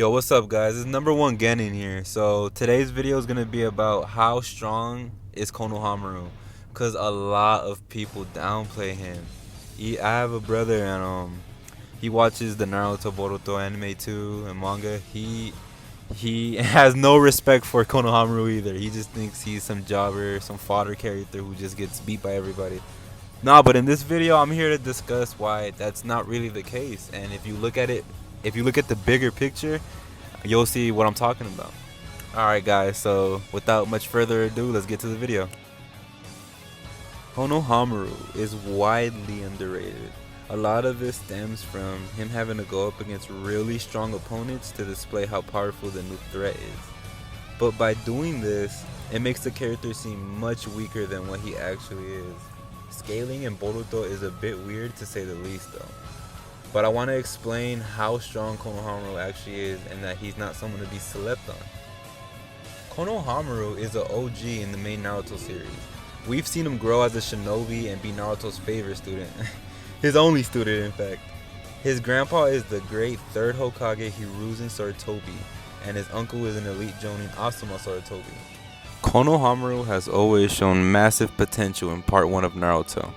Yo, what's up guys? It's number one Genin here. So today's video is gonna be about how strong is Konohamaru, cause a lot of people downplay him. I have a brother and he watches the Naruto Boruto anime too and manga. He has no respect for Konohamaru either. He just thinks he's some jobber, some fodder character who just gets beat by everybody. Nah, but in this video, I'm here to discuss why that's not really the case. And if you look at the bigger picture, you'll see what I'm talking about. Alright guys, so without much further ado, let's get to the video. Konohamaru is widely underrated. A lot of this stems from him having to go up against really strong opponents to display how powerful the new threat is. But by doing this, it makes the character seem much weaker than what he actually is. Scaling in Boruto is a bit weird to say the least though. But I want to explain how strong Konohamaru actually is and that he's not someone to be slept on. Konohamaru is an OG in the main Naruto series. We've seen him grow as a shinobi and be Naruto's favorite student. His only student in fact. His grandpa is the great third Hokage Hiruzen Sarutobi, and his uncle is an elite jonin Asuma Sarutobi. Konohamaru has always shown massive potential in part 1 of Naruto.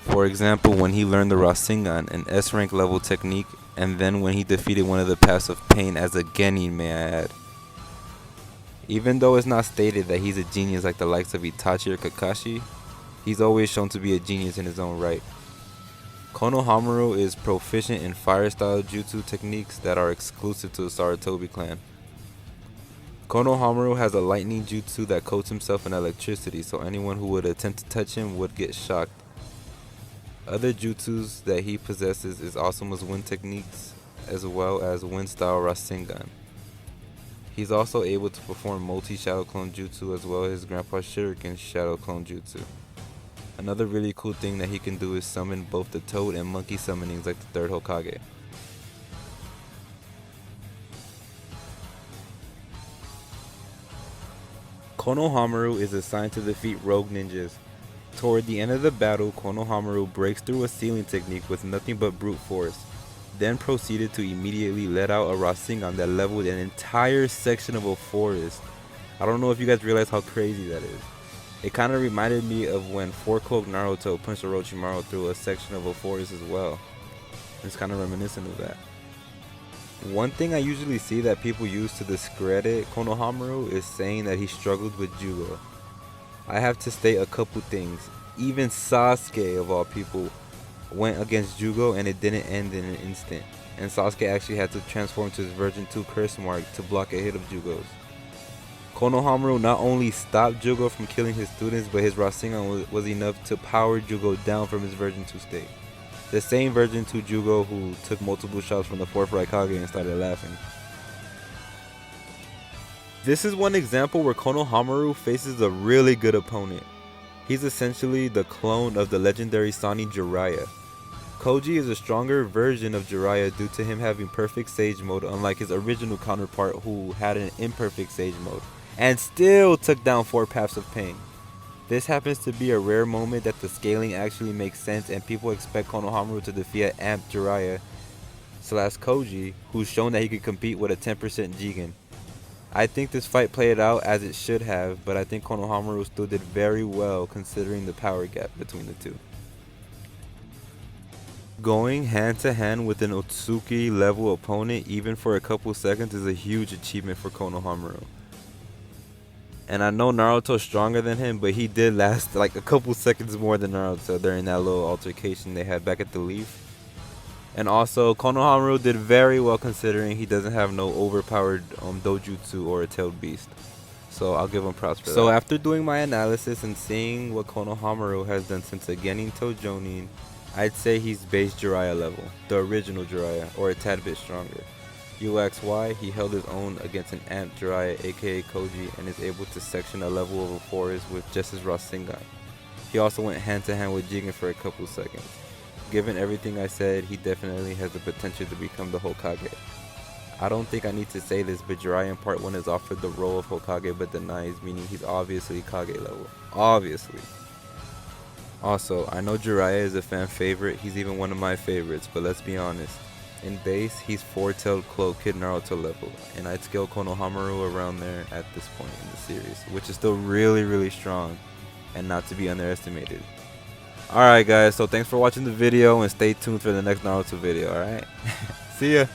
For example, when he learned the rasengan, an S rank level technique, and then when he defeated one of the paths of pain as a genin, may I add. Even though it's not stated that he's a genius like the likes of Itachi or Kakashi, he's always shown to be a genius in his own right. Konohamaru is proficient in fire style jutsu techniques that are exclusive to the Sarutobi clan. Konohamaru has a lightning jutsu that coats himself in electricity, so anyone who would attempt to touch him would get shocked. Other jutsus that he possesses is Asuma's wind techniques as well as wind style rasengan. He's also able to perform multi-shadow clone jutsu as well as his grandpa's shuriken shadow clone jutsu. Another really cool thing that he can do is summon both the toad and monkey summonings like the third Hokage. Konohamaru is assigned to defeat rogue ninjas. Toward the end of the battle, Konohamaru breaks through a sealing technique with nothing but brute force, then proceeded to immediately let out a rasengan that leveled an entire section of a forest. I don't know if you guys realize how crazy that is. It kind of reminded me of when 4-Cloak Naruto punched Orochimaru through a section of a forest as well. It's kind of reminiscent of that. One thing I usually see that people use to discredit Konohamaru is saying that he struggled with Jugo. I have to state a couple things. Even Sasuke, of all people, went against Jugo and it didn't end in an instant. And Sasuke actually had to transform to his Virgin 2 curse mark to block a hit of Jugo's. Konohamaru not only stopped Jugo from killing his students, but his Rasengan was enough to power Jugo down from his Virgin 2 state. The same Virgin 2 Jugo who took multiple shots from the 4th Raikage and started laughing. This is one example where Konohamaru faces a really good opponent. He's essentially the clone of the legendary Sani Jiraiya. Koji is a stronger version of Jiraiya due to him having perfect Sage mode, unlike his original counterpart who had an imperfect Sage mode, and still took down 4 paths of pain. This happens to be a rare moment that the scaling actually makes sense and people expect Konohamaru to defeat an amped Jiraiya / Koji who's shown that he could compete with a 10% Jigen. I think this fight played out as it should have, but I think Konohamaru still did very well considering the power gap between the two. Going hand to hand with an Otsuki level opponent even for a couple seconds is a huge achievement for Konohamaru. And I know Naruto's stronger than him, but he did last like a couple seconds more than Naruto during that little altercation they had back at the Leaf. And also, Konohamaru did very well considering he doesn't have no overpowered dojutsu or a tailed beast. So I'll give him props for that. So after doing my analysis and seeing what Konohamaru has done since a Genin to Jonin, I'd say he's base Jiraiya level, the original Jiraiya, or a tad bit stronger. You ask why? He held his own against an amped Jiraiya aka Koji and is able to section a level of a forest with just his Rasengan. He also went hand to hand with Jigen for a couple seconds. Given everything I said, he definitely has the potential to become the Hokage. I don't think I need to say this, but Jiraiya in part 1 is offered the role of Hokage but denies, meaning he's obviously Kage level. Obviously. Also, I know Jiraiya is a fan favorite, he's even one of my favorites, but let's be honest. In base, he's 4-tailed Cloak Kid Naruto level, and I'd scale Konohamaru around there at this point in the series, which is still really strong and not to be underestimated. Alright guys, so thanks for watching the video and stay tuned for the next Naruto video, alright? See ya!